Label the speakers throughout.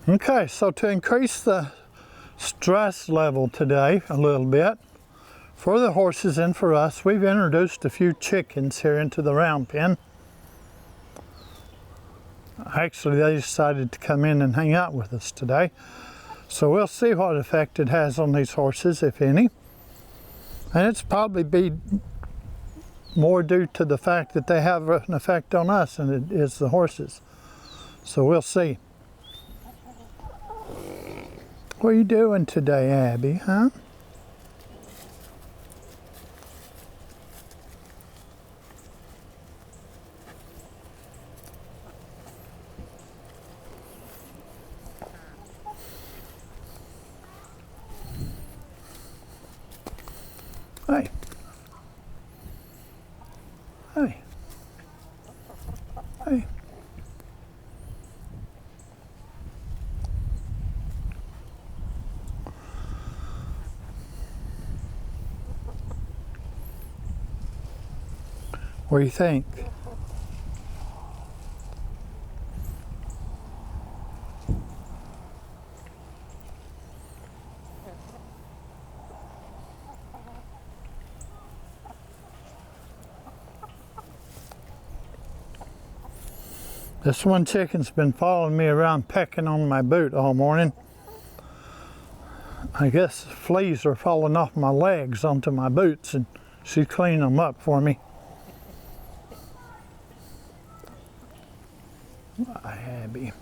Speaker 1: Okay, so to increase the stress level today a little bit, for the horses and for us, we've introduced a few chickens here into the round pen. Actually, they decided to come in and hang out with us today. So we'll see what effect it has on these horses, if any. And it's probably be more due to the fact that they have an effect on us than it is the horses. So we'll see. What are you doing today, Abby, huh? Hey. Hey. Hey. What do you think? This one chicken's been following me around pecking on my boot all morning. I guess fleas are falling off my legs onto my boots and she's cleaning them up for me. Hi, Abby.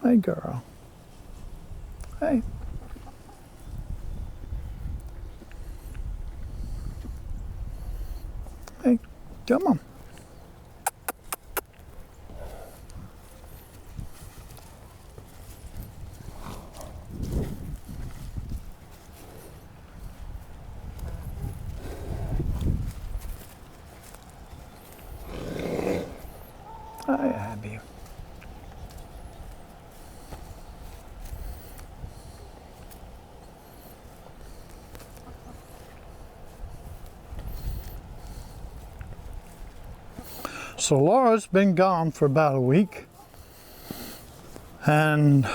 Speaker 1: Hey, girl. Hey. Hey, come on. Hi, Abby. So Laura's been gone for about a week, and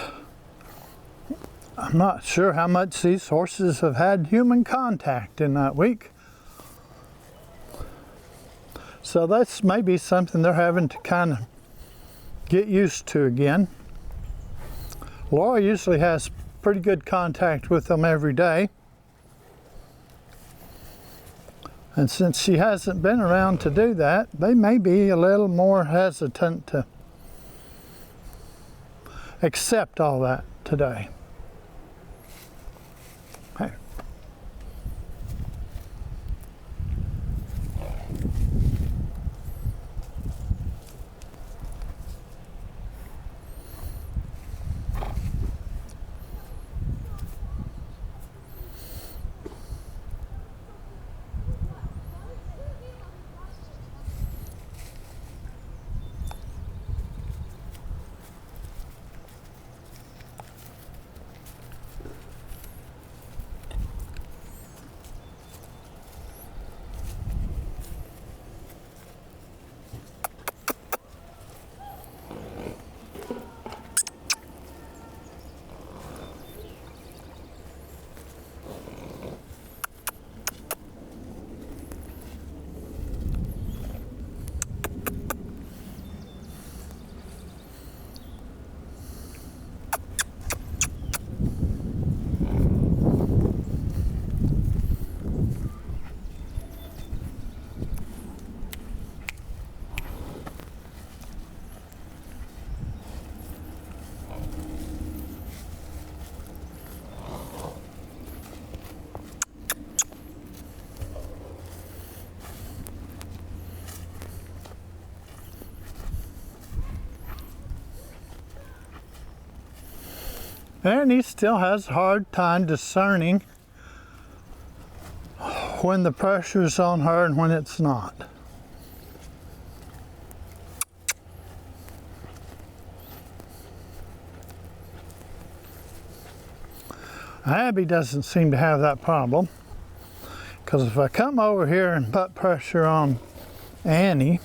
Speaker 1: I'm not sure how much these horses have had human contact in that week. So that's maybe something they're having to kind of get used to again. Laura usually has pretty good contact with them every day. And since she hasn't been around to do that, they may be a little more hesitant to accept all that today. Hey. And he still has a hard time discerning when the pressure's on her and when it's not. Abby doesn't seem to have that problem, because if I come over here and put pressure on Annie,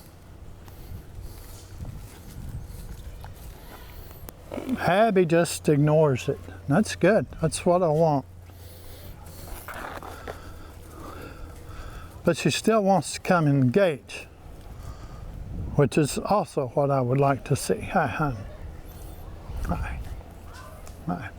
Speaker 1: Abby just ignores it. That's good. That's what I want. But she still wants to come and engage, which is also what I would like to see. Hi, hon. Hi. Hi.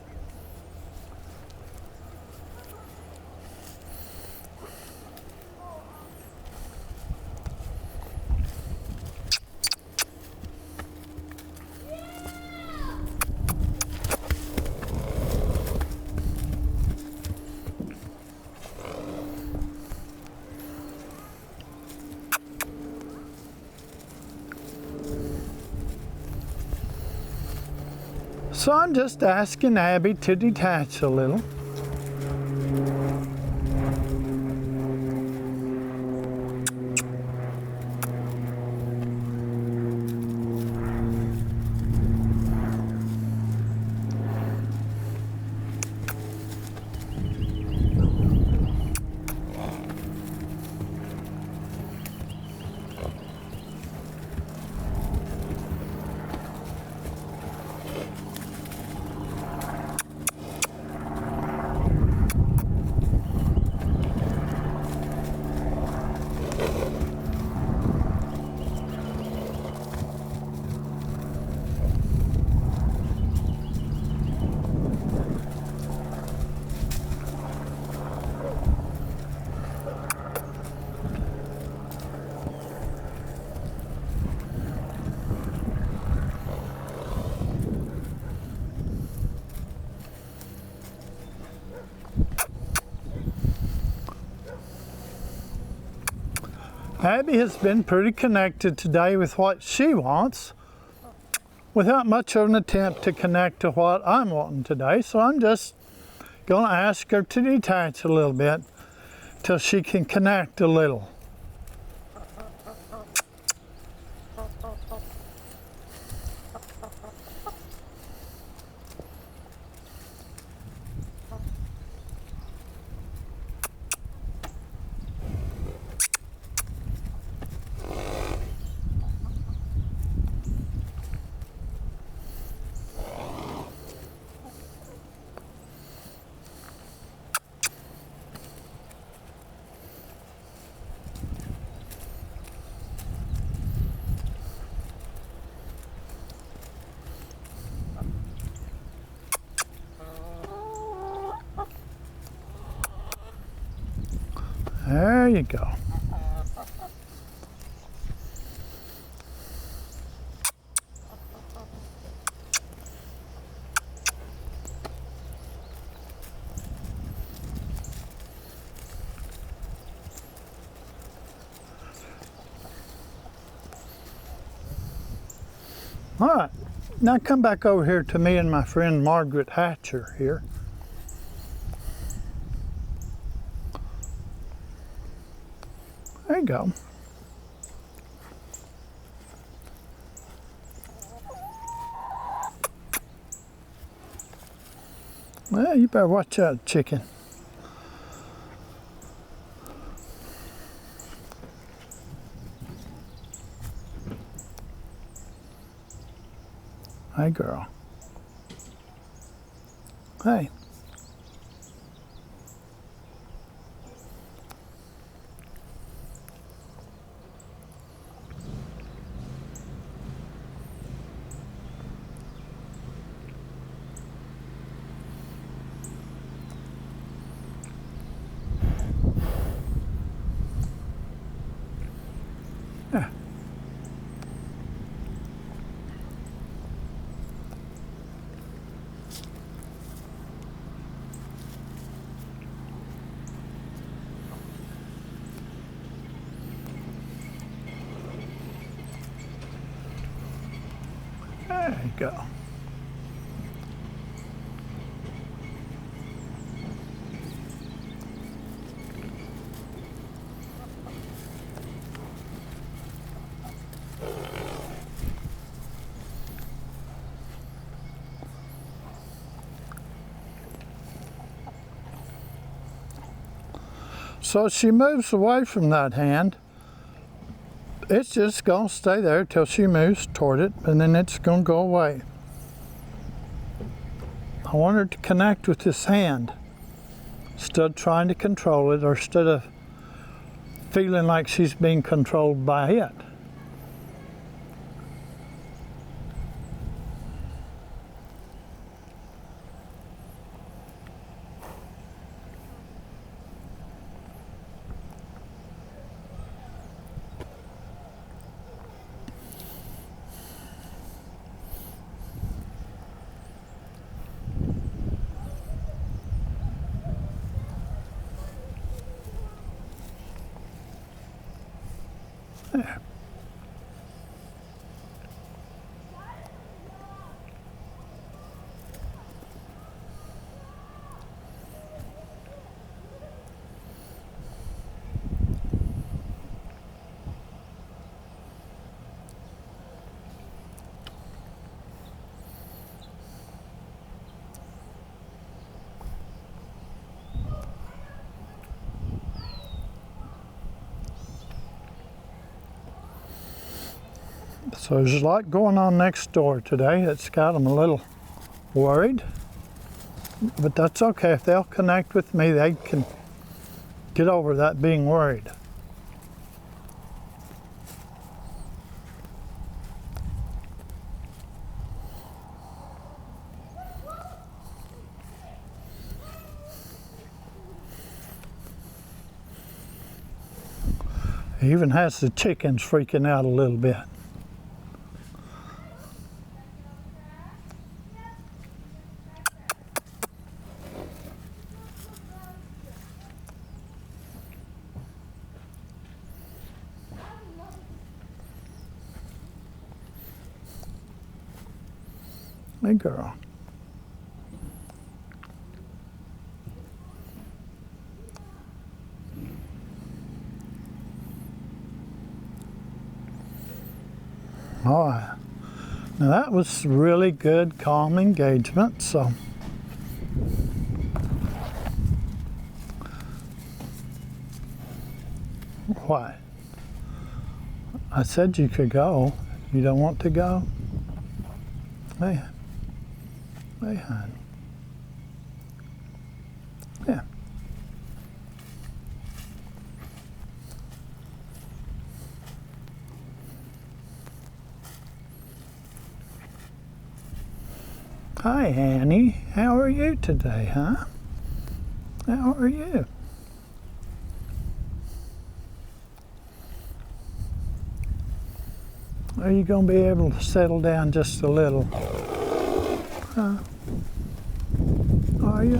Speaker 1: So I'm just asking Abby to detach a little. Abby has been pretty connected today with what she wants without much of an attempt to connect to what I'm wanting today. So I'm just going to ask her to detach a little bit till she can connect a little. There you go. All right, now come back over here to me and my friend Margaret Hatcher here. There you go. Well, you better watch out, chicken. Hey, girl. Hey. Yeah. There you go. So she moves away from that hand. It's just going to stay there till she moves toward it, and then it's going to go away. I want her to connect with this hand instead of trying to control it or instead of feeling like she's being controlled by it. There. So there's a lot going on next door today. It's got them a little worried, but that's okay. If they'll connect with me, they can get over that being worried. He even has the chickens freaking out a little bit. Hey girl. All right. Now that was really good, calm engagement. So what? I said you could go. You don't want to go? Hey. Hey, hon. Yeah. Hi, Annie. How are you today, huh? How are you? Are you going to be able to settle down just a little? Huh? Are you?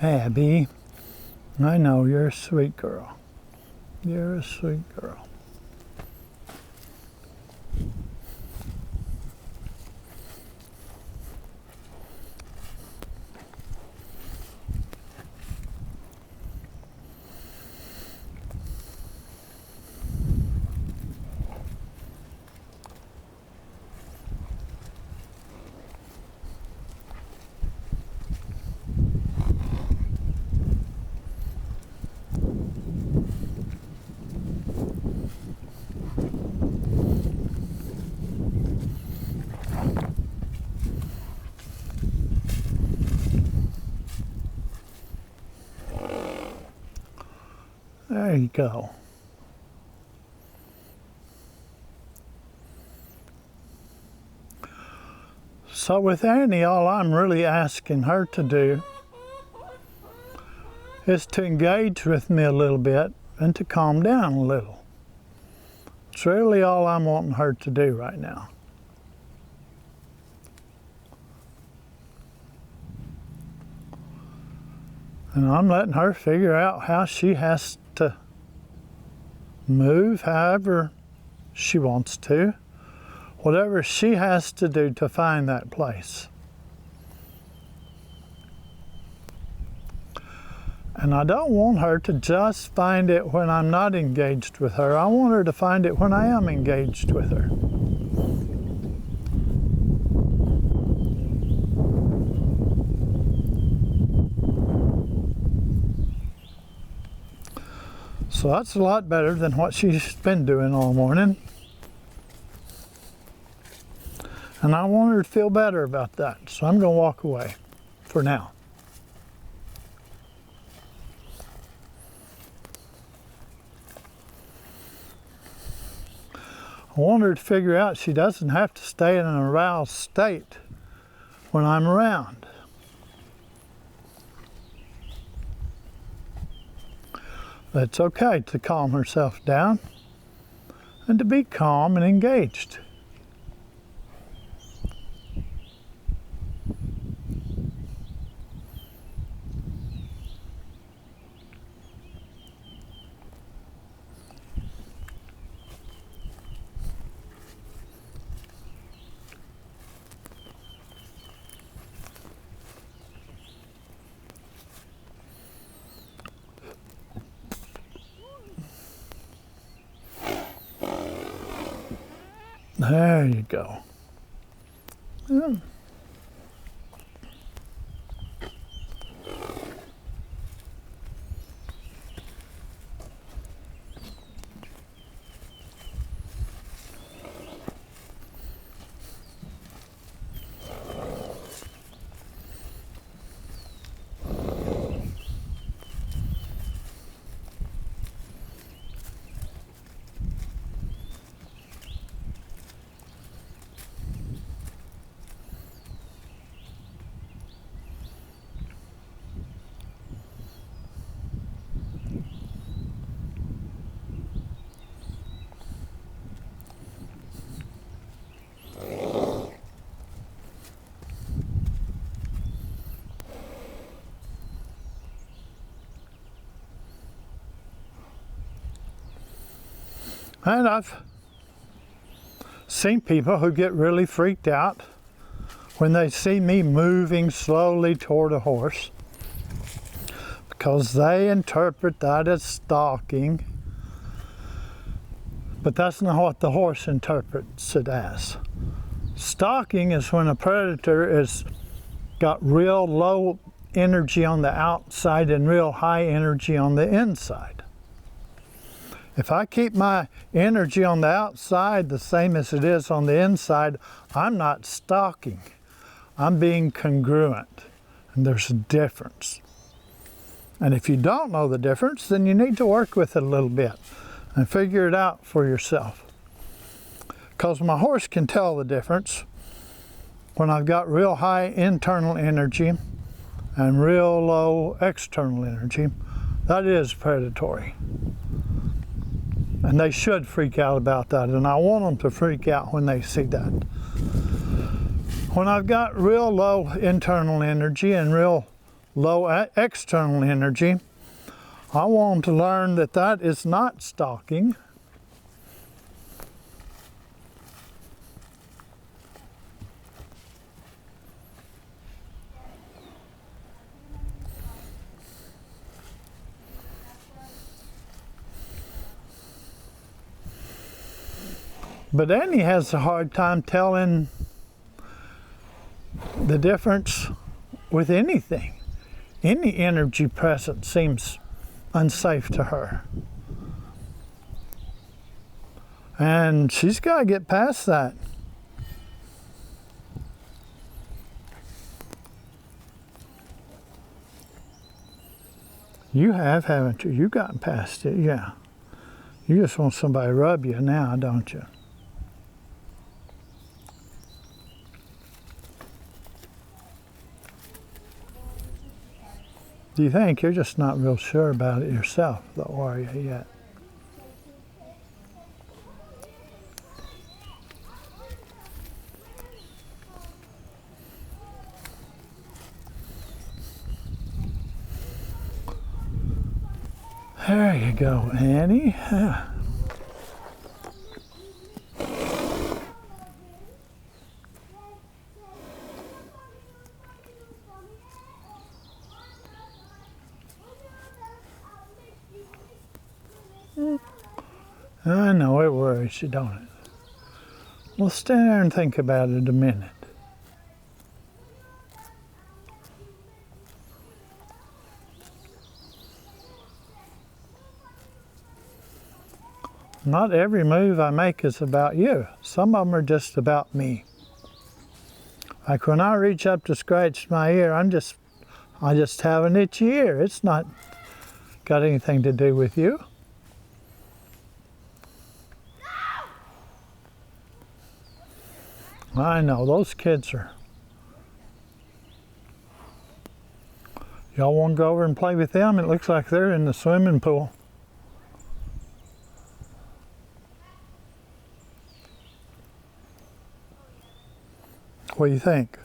Speaker 1: Abby, I know you're a sweet girl. You're a sweet girl. There you go. So with Annie, all I'm really asking her to do is to engage with me a little bit and to calm down a little. It's really all I'm wanting her to do right now. And I'm letting her figure out how she has to move however she wants to, whatever she has to do to find that place. And I don't want her to just find it when I'm not engaged with her. I want her to find it when I am engaged with her. So that's a lot better than what she's been doing all morning. And I want her to feel better about that. So I'm going to walk away for now. I want her to figure out she doesn't have to stay in an aroused state when I'm around. But it's okay to calm herself down and to be calm and engaged. There you go. Yeah. And I've seen people who get really freaked out when they see me moving slowly toward a horse because they interpret that as stalking, but that's not what the horse interprets it as. Stalking is when a predator has got real low energy on the outside and real high energy on the inside. If I keep my energy on the outside the same as it is on the inside, I'm not stalking. I'm being congruent. And there's a difference. And if you don't know the difference, then you need to work with it a little bit and figure it out for yourself. Because my horse can tell the difference when I've got real high internal energy and real low external energy. That is predatory. And they should freak out about that, and I want them to freak out when they see that. When I've got real low internal energy and real low external energy, I want them to learn that that is not stalking. But Annie has a hard time telling the difference with anything. Any energy present seems unsafe to her. And she's got to get past that. You have, haven't you? You've gotten past it, yeah. You just want somebody to rub you now, don't you? Do you think? You're just not real sure about it yourself, though, are you, yet? There you go, Annie. Yeah. I know it worries you, don't it? Well, stand there and think about it a minute. Not every move I make is about you. Some of them are just about me. Like when I reach up to scratch my ear, I just have an itchy ear. It's not got anything to do with you. I know, those kids are... Y'all want to go over and play with them? It looks like they're in the swimming pool. What do you think?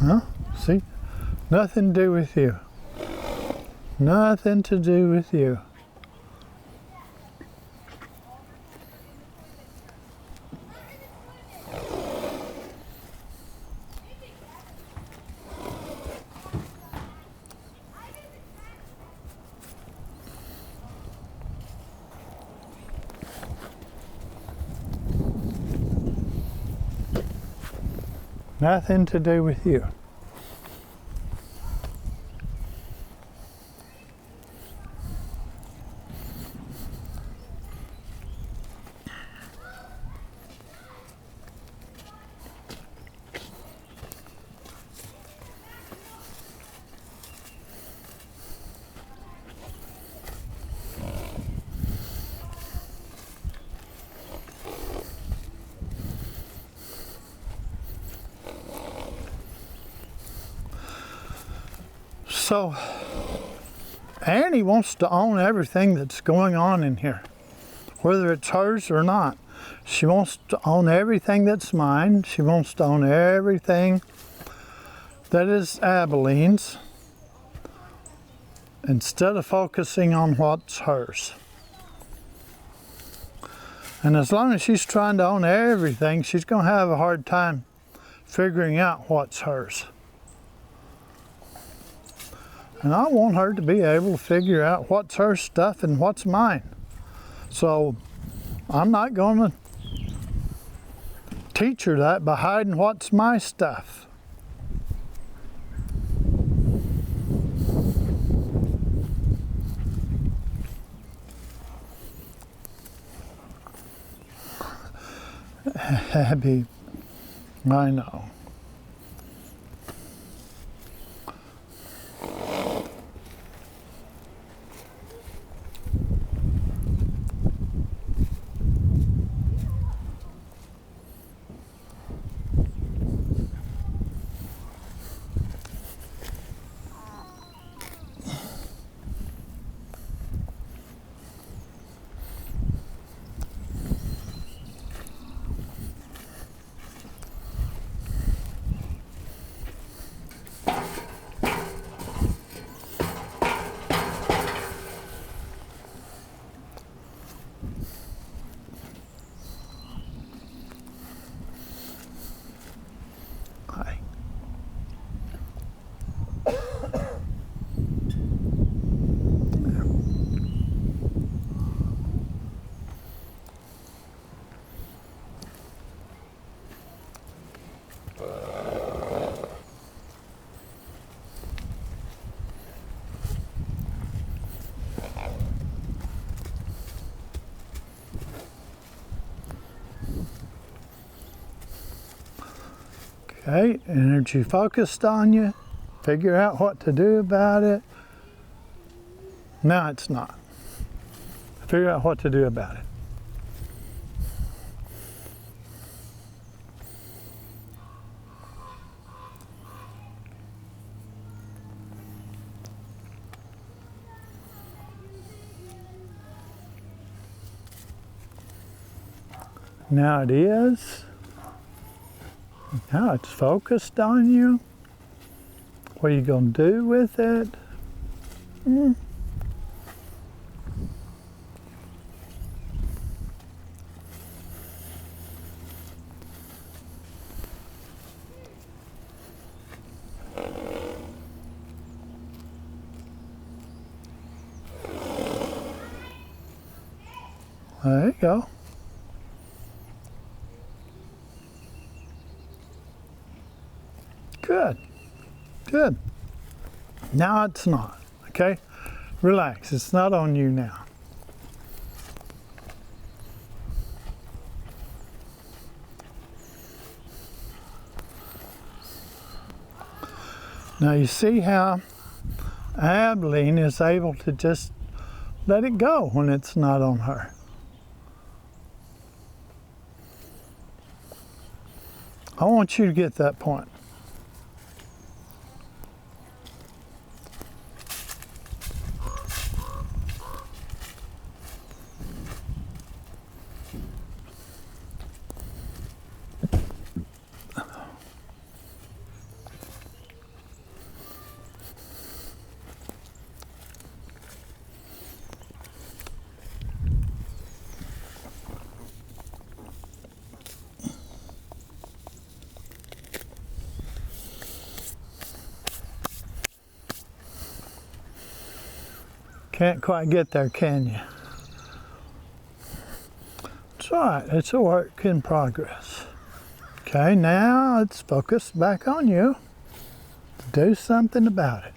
Speaker 1: Huh? See? Nothing to do with you. Nothing to do with you. Nothing to do with you. So, Annie wants to own everything that's going on in here, whether it's hers or not. She wants to own everything that's mine. She wants to own everything that is Abeline's, instead of focusing on what's hers. And as long as she's trying to own everything, she's going to have a hard time figuring out what's hers. And I want her to be able to figure out what's her stuff and what's mine. So I'm not going to teach her that by hiding what's my stuff. Abby, I know. Okay, energy focused on you. Figure out what to do about it. Now it's not. Figure out what to do about it. Now it is. Now it's focused on you. What are you going to do with it? There you go. Good, good. Now it's not, okay? Relax, it's not on you now. Now you see how Abilene is able to just let it go when it's not on her. I want you to get that point. Can't quite get there, can you? It's all right, it's a work in progress. Okay, now it's focused back on you. Do something about it.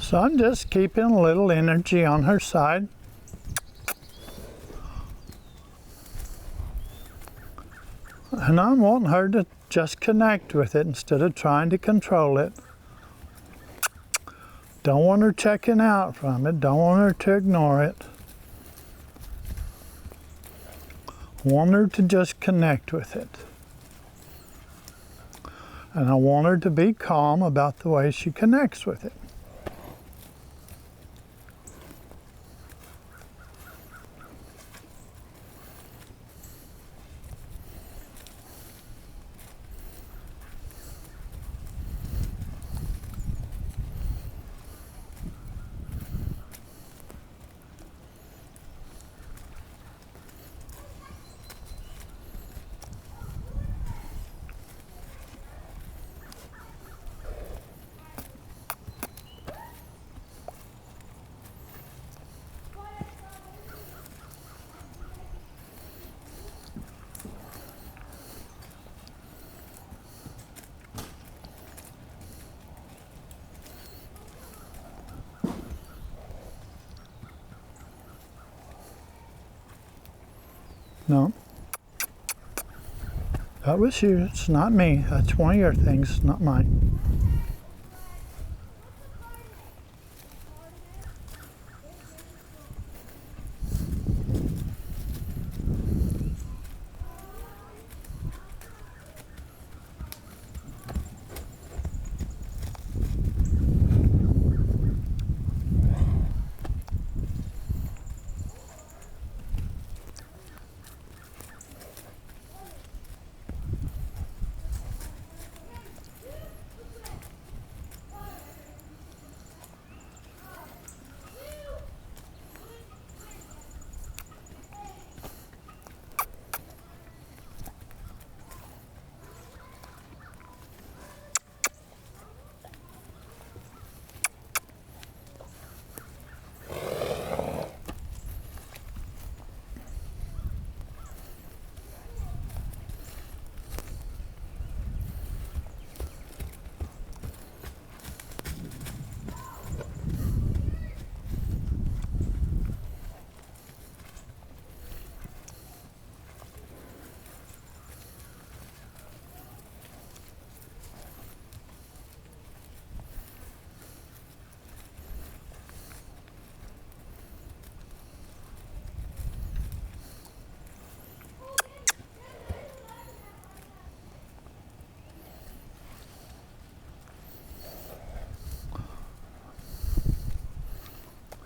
Speaker 1: So I'm just keeping a little energy on her side. And I'm wanting her to just connect with it instead of trying to control it. Don't want her checking out from it. Don't want her to ignore it. Want her to just connect with it. And I want her to be calm about the way she connects with it. No. That was you. It's not me. That's one of your things, not mine.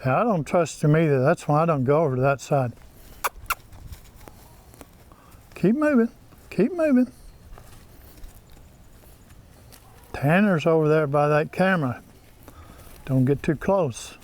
Speaker 1: Yeah, I don't trust him either. That's why I don't go over to that side. Keep moving. Keep moving. Tanner's over there by that camera. Don't get too close.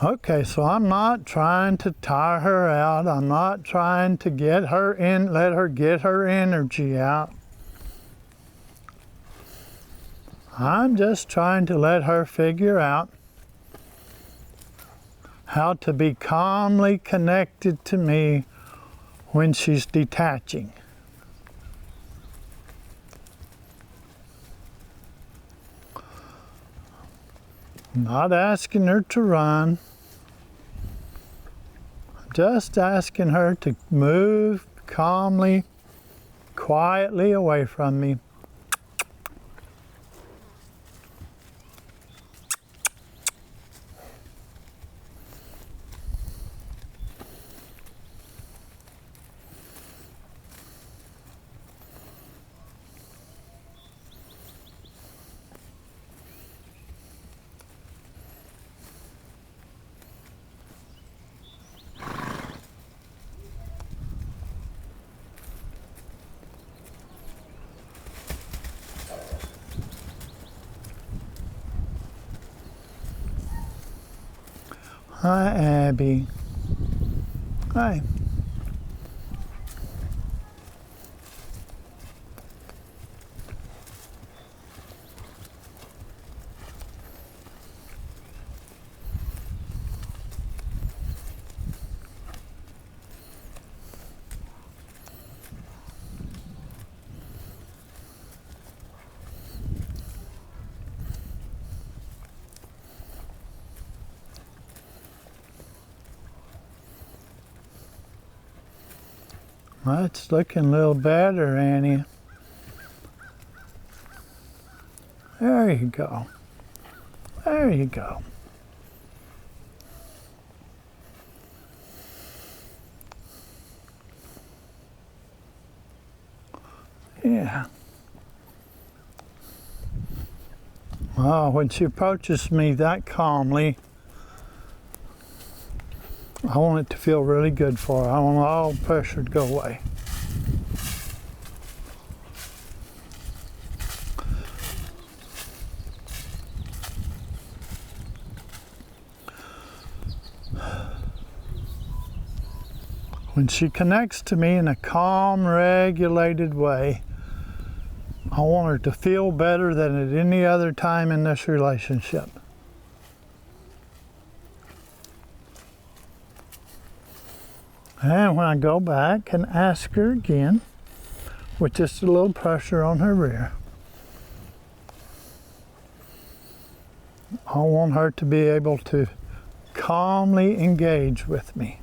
Speaker 1: Okay, so I'm not trying to tire her out. I'm not trying to get her in, let her get her energy out. I'm just trying to let her figure out how to be calmly connected to me when she's detaching. Not asking her to run. Just asking her to move calmly, quietly away from me. Hi, Abby. Hi. That's looking a little better, Annie. There you go. There you go. Yeah. Oh, when she approaches me that calmly, I want it to feel really good for her. I want all pressure to go away. When she connects to me in a calm, regulated way, I want her to feel better than at any other time in this relationship. And when I go back and ask her again, with just a little pressure on her rear, I want her to be able to calmly engage with me.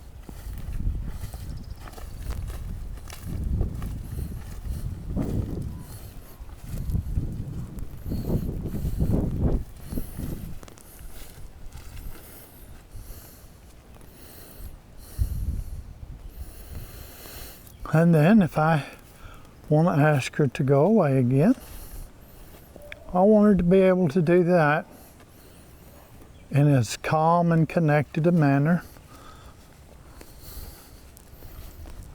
Speaker 1: And then if I want to ask her to go away again, I want her to be able to do that in as calm and connected a manner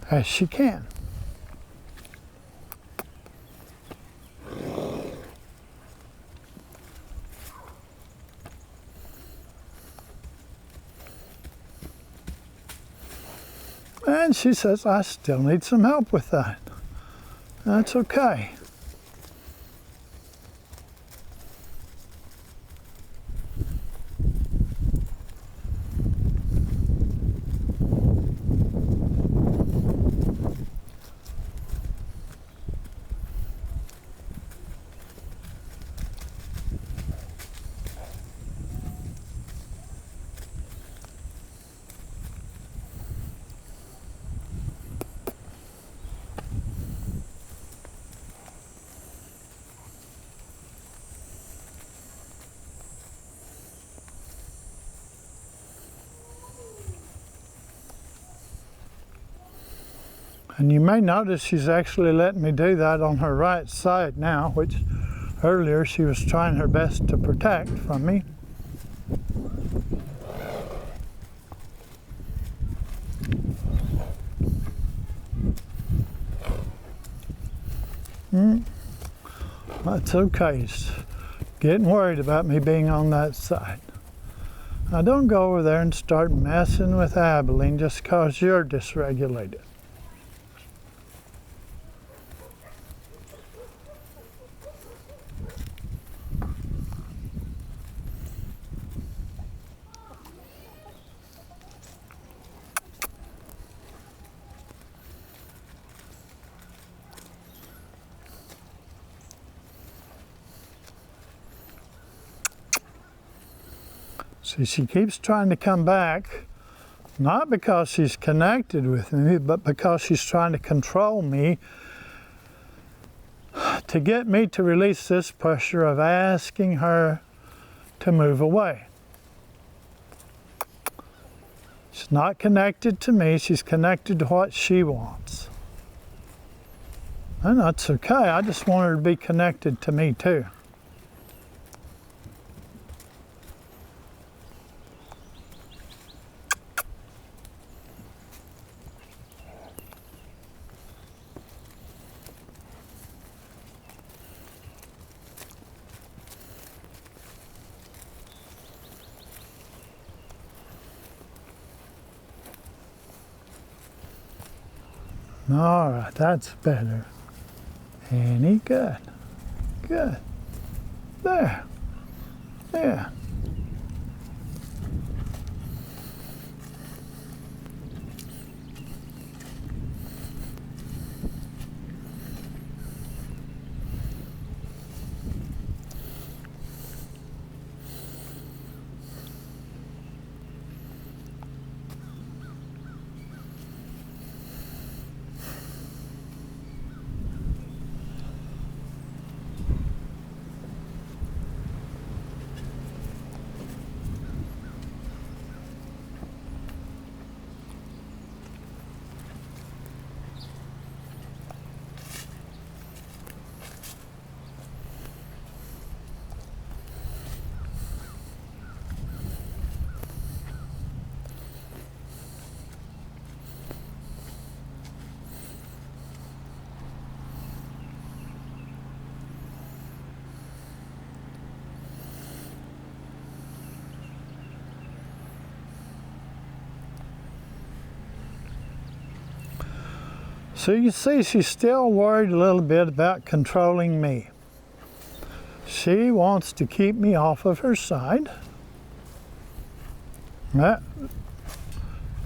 Speaker 1: as she can. And she says, I still need some help with that. That's okay. And you may notice she's actually letting me do that on her right side now, which earlier she was trying her best to protect from me. That's okay. She's getting worried about me being on that side. Now don't go over there and start messing with Abilene just because you're dysregulated. See, she keeps trying to come back, not because she's connected with me, but because she's trying to control me to get me to release this pressure of asking her to move away. She's not connected to me, she's connected to what she wants. And that's okay, I just want her to be connected to me too. All right, that's better. Any good. Good. There. Yeah. So you see, she's still worried a little bit about controlling me. She wants to keep me off of her side.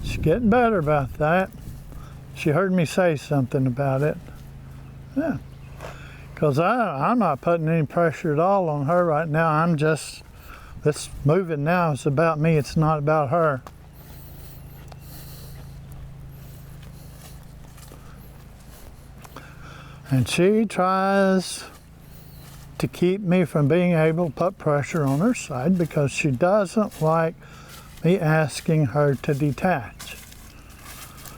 Speaker 1: She's getting better about that. She heard me say something about it. Yeah. Because I'm not putting any pressure at all on her right now. I'm just, this moving now is about me. It's not about her. And she tries to keep me from being able to put pressure on her side because she doesn't like me asking her to detach.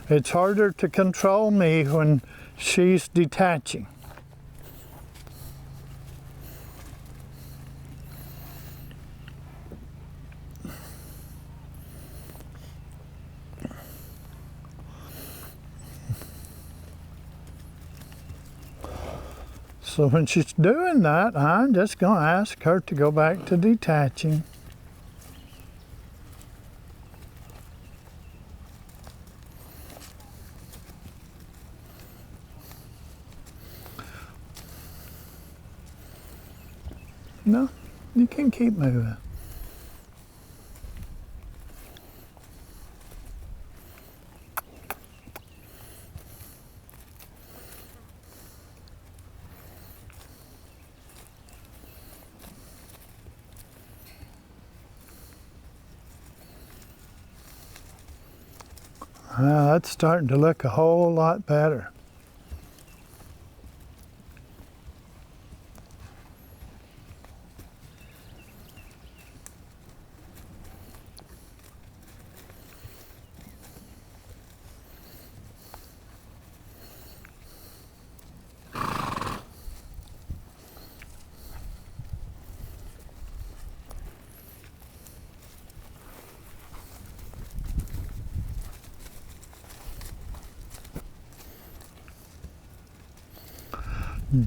Speaker 1: It's harder to control me when she's detaching. So when she's doing that, I'm just going to ask her to go back to detaching. No, you can keep moving. That's starting to look a whole lot better.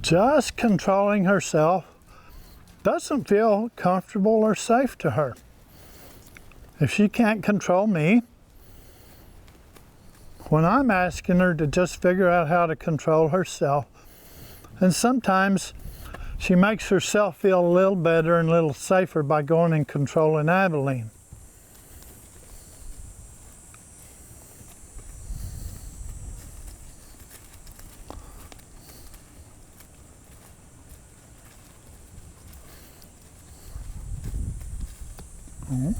Speaker 1: just controlling herself doesn't feel comfortable or safe to her. If she can't control me, when I'm asking her to just figure out how to control herself, and sometimes she makes herself feel a little better and a little safer by going and controlling Abilene. Mm-hmm.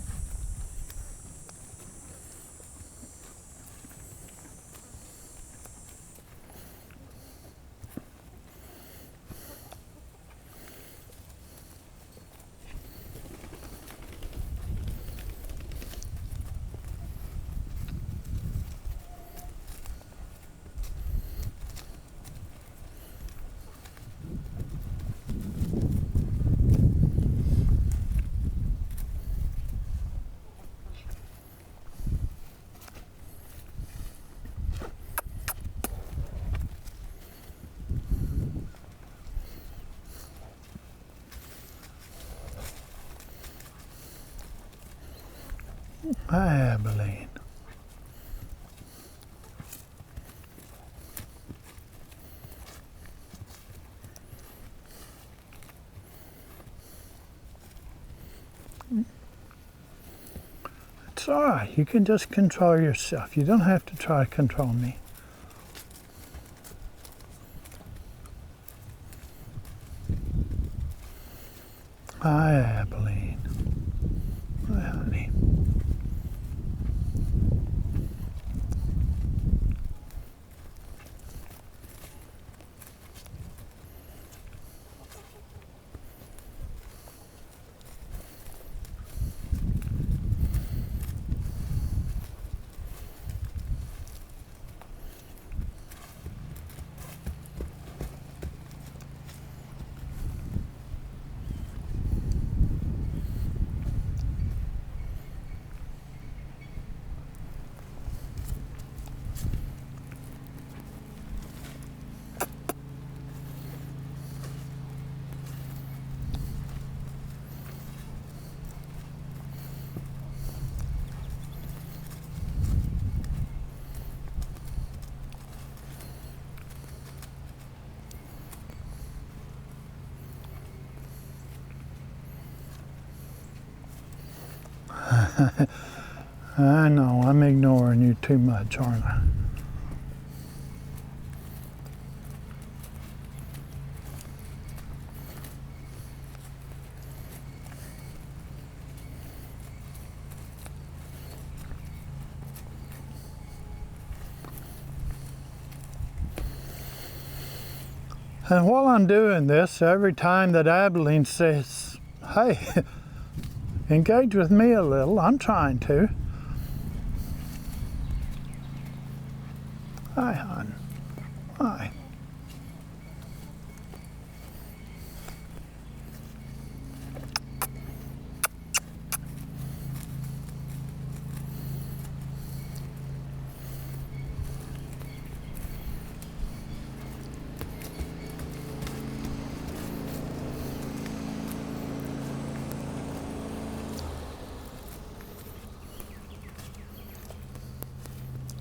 Speaker 1: Abilene. It's all right. You can just control yourself. You don't have to try to control me. Hi, Abilene. Hi, honey. I know, I'm ignoring you too much, aren't I? And while I'm doing this, every time that Abilene says, hey, engage with me a little, I'm trying to. Hi, hon. Hi.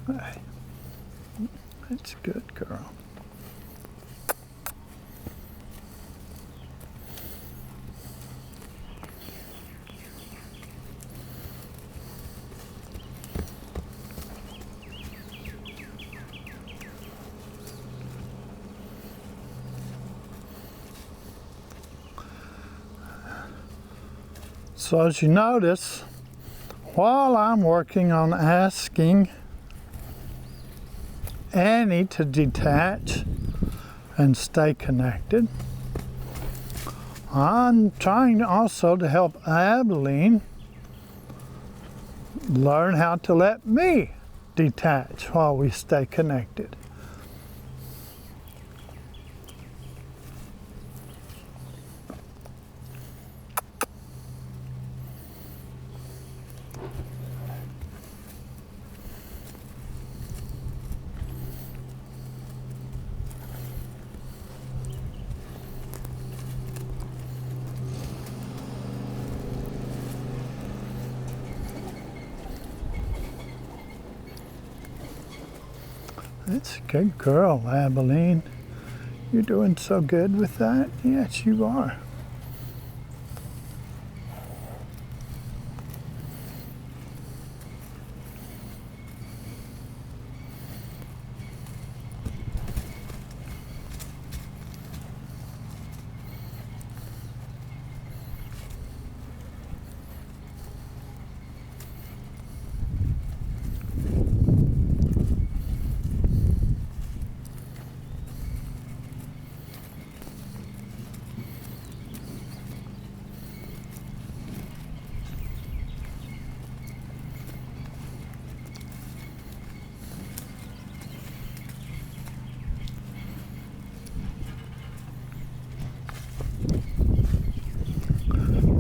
Speaker 1: Hey. That's a good girl. So as you notice, while I'm working on asking Annie to detach and stay connected, I'm trying also to help Abilene learn how to let me detach while we stay connected. That's a good girl, Abilene. You're doing so good with that. Yes, you are.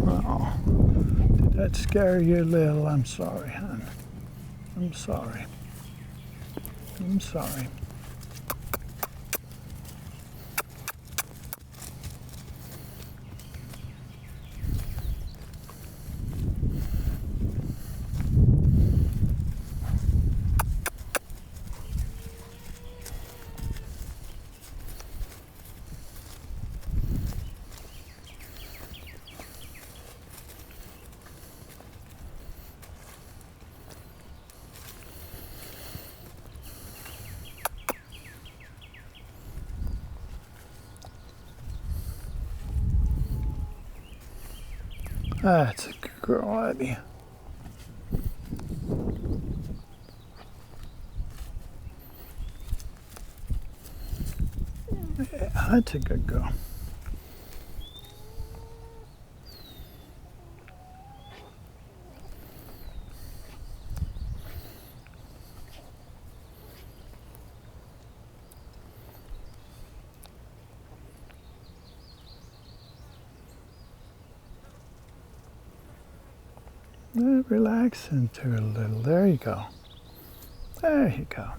Speaker 1: Oh, did that scare you a little? I'm sorry, hon. I'm sorry. I'm sorry. That's a good girl, Abby. Yeah, that's a good girl. Relax into it a little. There you go. There you go.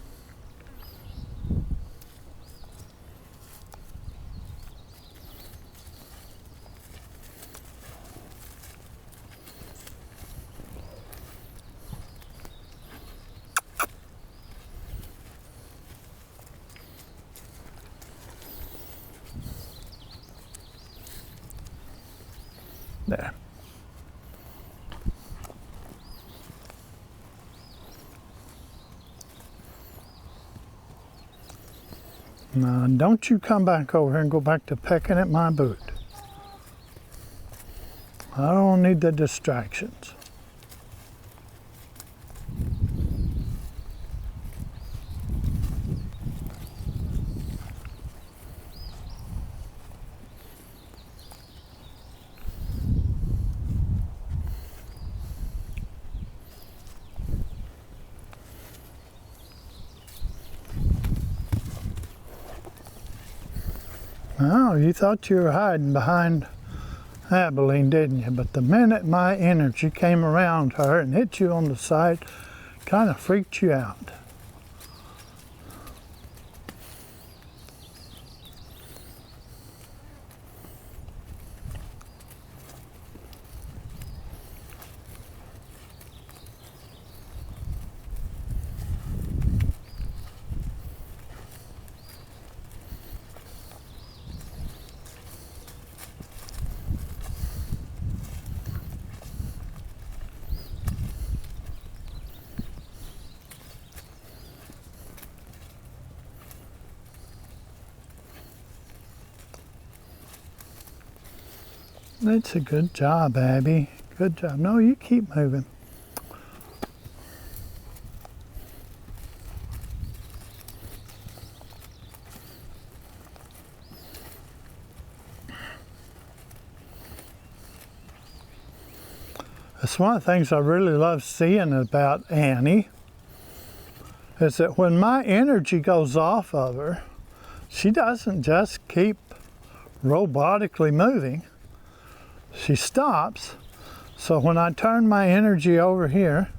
Speaker 1: There. Now, don't you come back over here and go back to pecking at my boot. I don't need the distractions. Oh, you thought you were hiding behind Abilene, didn't you? But the minute my energy came around her and hit you on the side, kind of freaked you out. That's a good job, Abby. Good job. No, you keep moving. That's one of the things I really love seeing about Annie, is that when my energy goes off of her, she doesn't just keep robotically moving. She stops. So when I turn my energy over here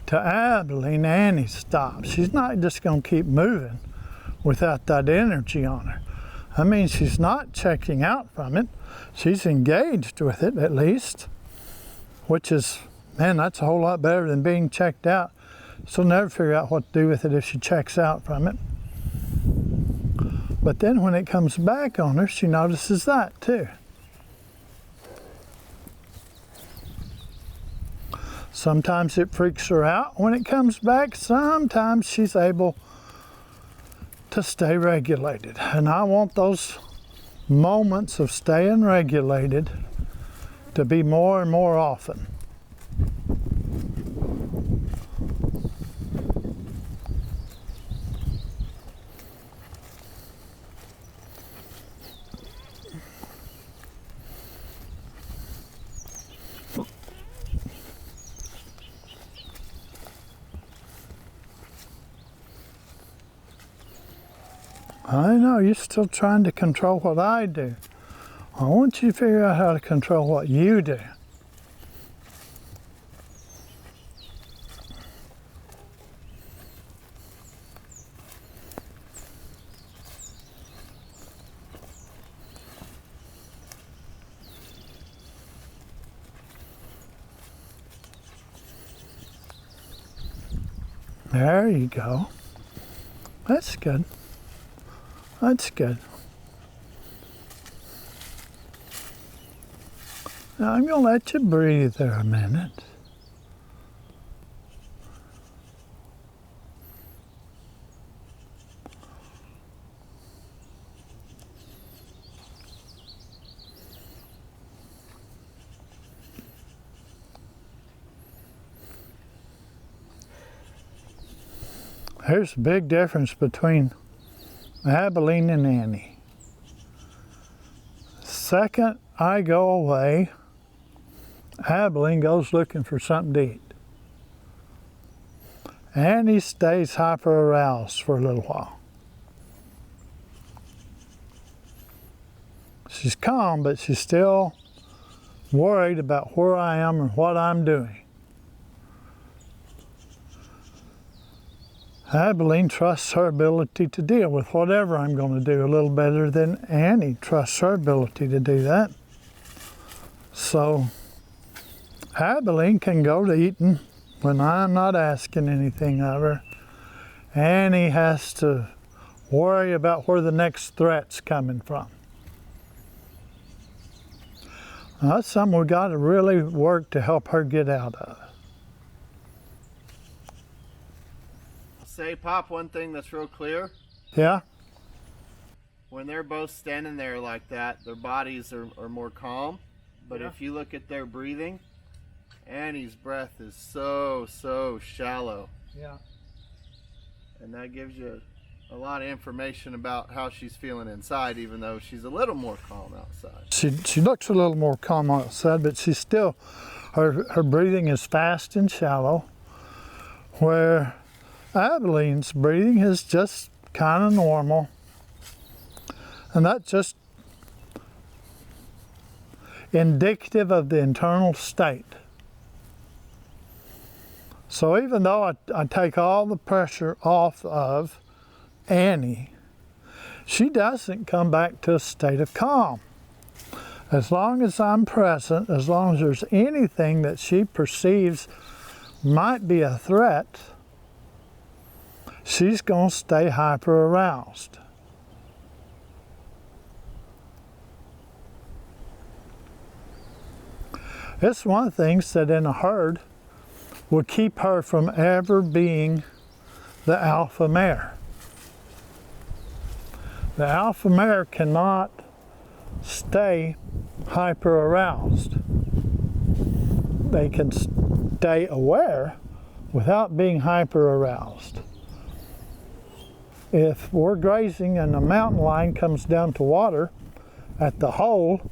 Speaker 1: to Abilene, Annie stops. She's not just going to keep moving without that energy on her. I mean, she's not checking out from it. She's engaged with it at least, which is, man, that's a whole lot better than being checked out. She'll never figure out what to do with it if she checks out from it. But then when it comes back on her, she notices that too. Sometimes it freaks her out when it comes back. Sometimes she's able to stay regulated. And I want those moments of staying regulated to be more and more often. I know, you're still trying to control what I do. I want you to figure out how to control what you do. There you go. That's good. That's good. Now I'm going to let you breathe there a minute. There's a big difference between Abilene and Annie. Second I go away, Abilene goes looking for something to eat. Annie stays hyper-aroused for a little while. She's calm, but she's still worried about where I am and what I'm doing. Abilene trusts her ability to deal with whatever I'm going to do a little better than Annie trusts her ability to do that. So Abilene can go to eating when I'm not asking anything of her. Annie has to worry about where the next threat's coming from. Now, that's something we've got to really work to help her get out of.
Speaker 2: Say, Pop, one thing that's real clear.
Speaker 1: Yeah?
Speaker 2: When they're both standing there like that, their bodies are more calm. But if you look at their breathing, Annie's breath is so shallow.
Speaker 1: Yeah.
Speaker 2: And that gives you a lot of information about how she's feeling inside, even though she's a little more calm outside.
Speaker 1: She looks a little more calm outside, but she's still, her breathing is fast and shallow, where Abilene's breathing is just kind of normal. And that's just indicative of the internal state. So even though I take all the pressure off of Annie, she doesn't come back to a state of calm. As long as I'm present, as long as there's anything that she perceives might be a threat, she's going to stay hyper-aroused. It's one of the things that in a herd will keep her from ever being the alpha mare. The alpha mare cannot stay hyper-aroused. They can stay aware without being hyper-aroused. If we're grazing and a mountain lion comes down to water at the hole,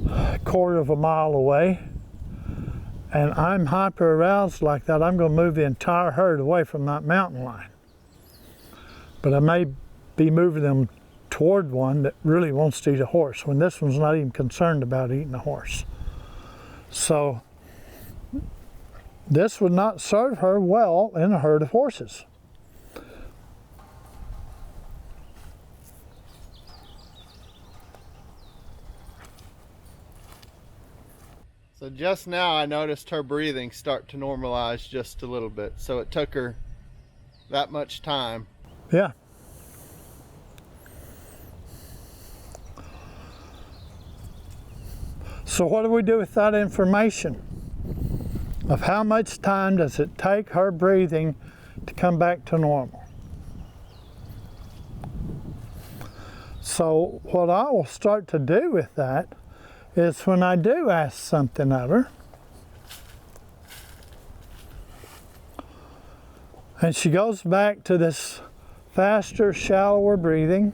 Speaker 1: a quarter of a mile away, and I'm hyper-aroused like that, I'm going to move the entire herd away from that mountain lion. But I may be moving them toward one that really wants to eat a horse, when this one's not even concerned about eating a horse. So this would not serve her well in a herd of horses.
Speaker 2: So just now I noticed her breathing start to normalize just a little bit. So it took her that much time.
Speaker 1: Yeah. So what do we do with that information? Of how much time does it take her breathing to come back to normal? So what I will start to do with that is when I do ask something of her, and she goes back to this faster, shallower breathing,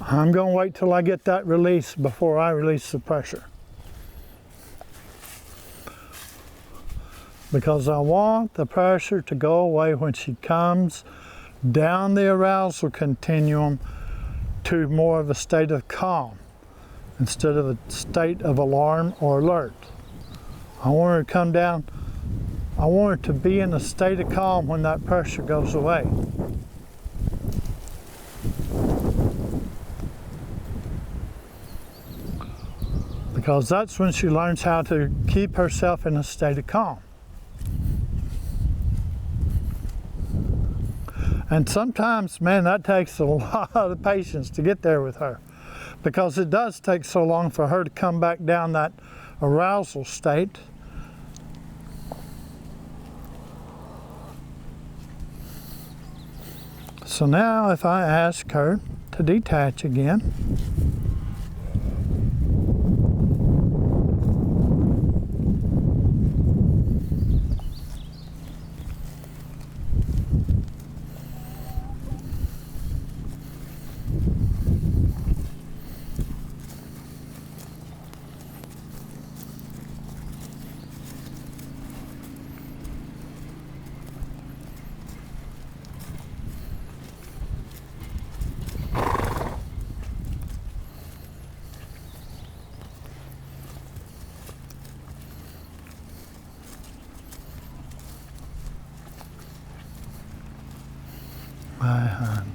Speaker 1: I'm going to wait till I get that release before I release the pressure. Because I want the pressure to go away when she comes down the arousal continuum to more of a state of calm instead of a state of alarm or alert. I want her to come down, I want her to be in a state of calm when that pressure goes away. Because that's when she learns how to keep herself in a state of calm. And sometimes, man, that takes a lot of patience to get there with her, because it does take so long for her to come back down that arousal state. So now if I ask her to detach again, my hand.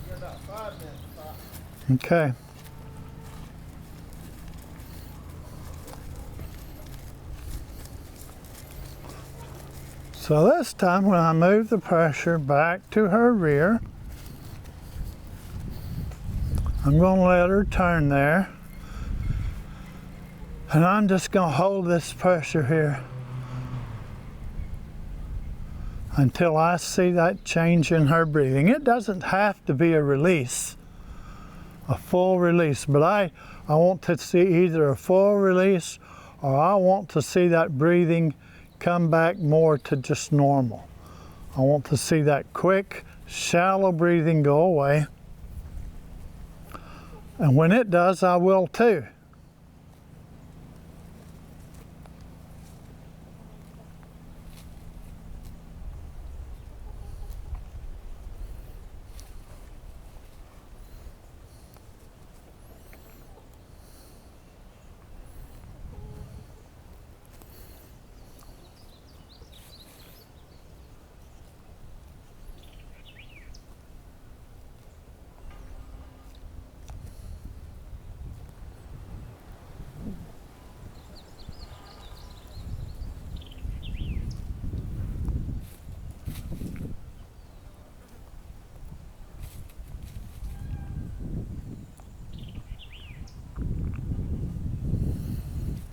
Speaker 2: You're about 5 minutes, Pop.
Speaker 1: Okay. So this time when I move the pressure back to her rear, I'm going to let her turn there, and I'm just going to hold this pressure here until I see that change in her breathing. It doesn't have to be a release, a full release, but I want to see either a full release or I want to see that breathing come back more to just normal. I want to see that quick, shallow breathing go away. And when it does, I will too.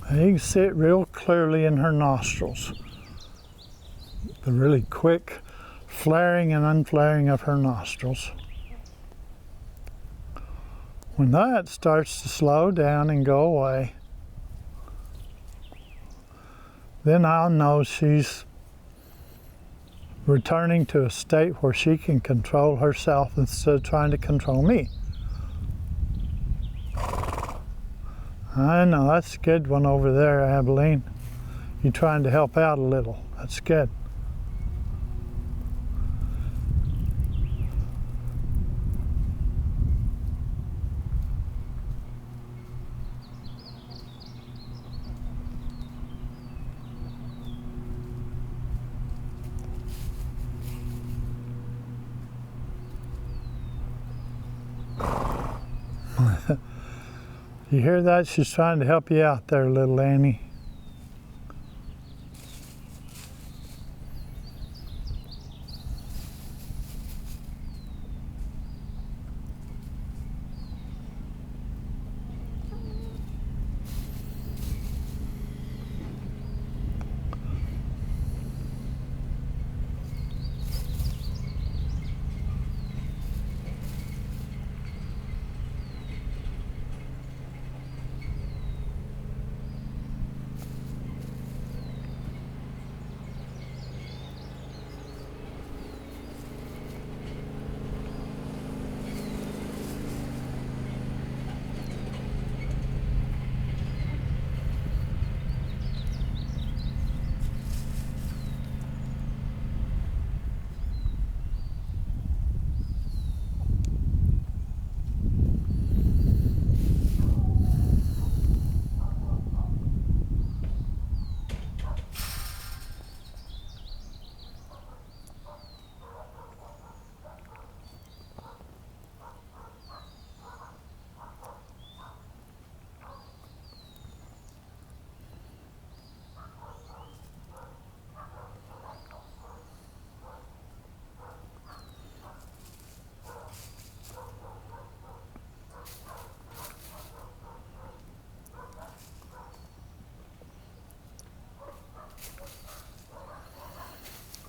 Speaker 1: You can see it real clearly in her nostrils. The really quick flaring and unflaring of her nostrils. When that starts to slow down and go away, then I'll know she's returning to a state where she can control herself instead of trying to control me. I know, that's a good one over there, Abilene. You're trying to help out a little. That's good. You hear that? She's trying to help you out there, little Annie.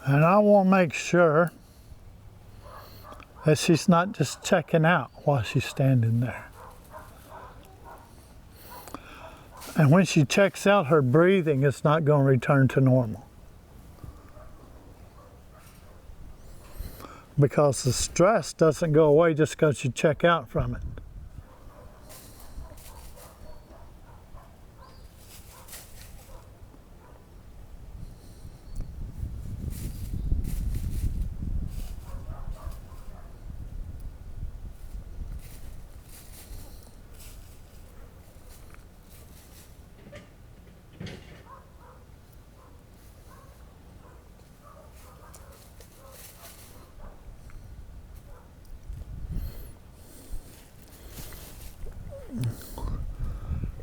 Speaker 1: And I want to make sure that she's not just checking out while she's standing there. And when she checks out, her breathing is not going to return to normal. Because the stress doesn't go away just because you check out from it.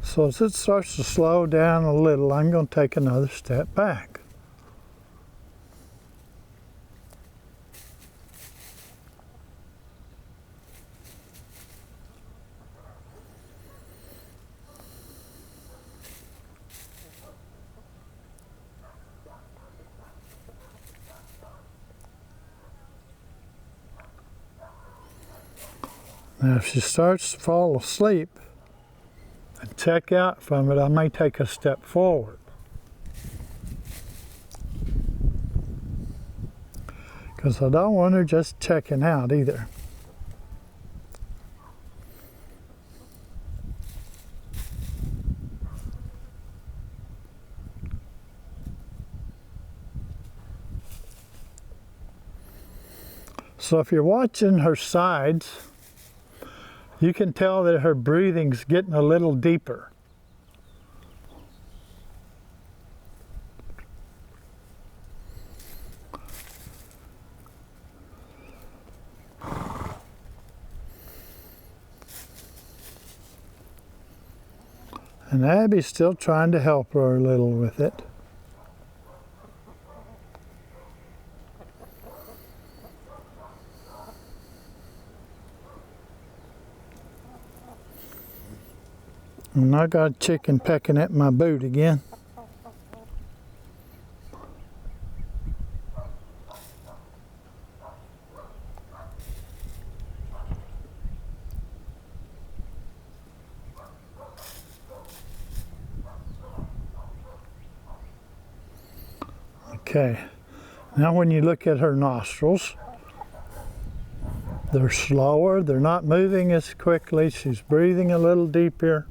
Speaker 1: So as it starts to slow down a little, I'm going to take another step back. Now if she starts to fall asleep, and check out from it, I may take a step forward. Because I don't want her just checking out either. So if you're watching her sides, you can tell that her breathing's getting a little deeper. And Abby's still trying to help her a little with it. And I got a chicken pecking at my boot again. Okay, now when you look at her nostrils, they're slower, they're not moving as quickly, she's breathing a little deeper.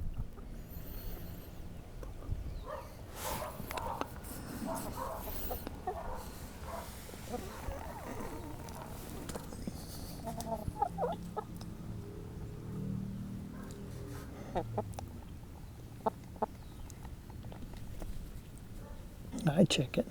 Speaker 1: Hi, chicken.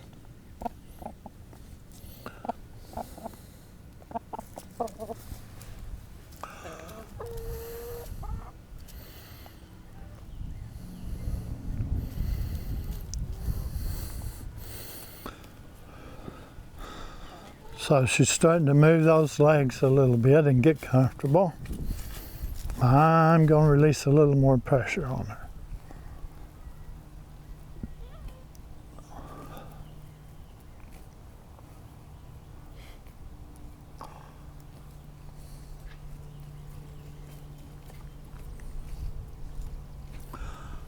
Speaker 1: So she's starting to move those legs a little bit and get comfortable. I'm going to release a little more pressure on her.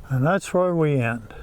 Speaker 1: And that's where we end.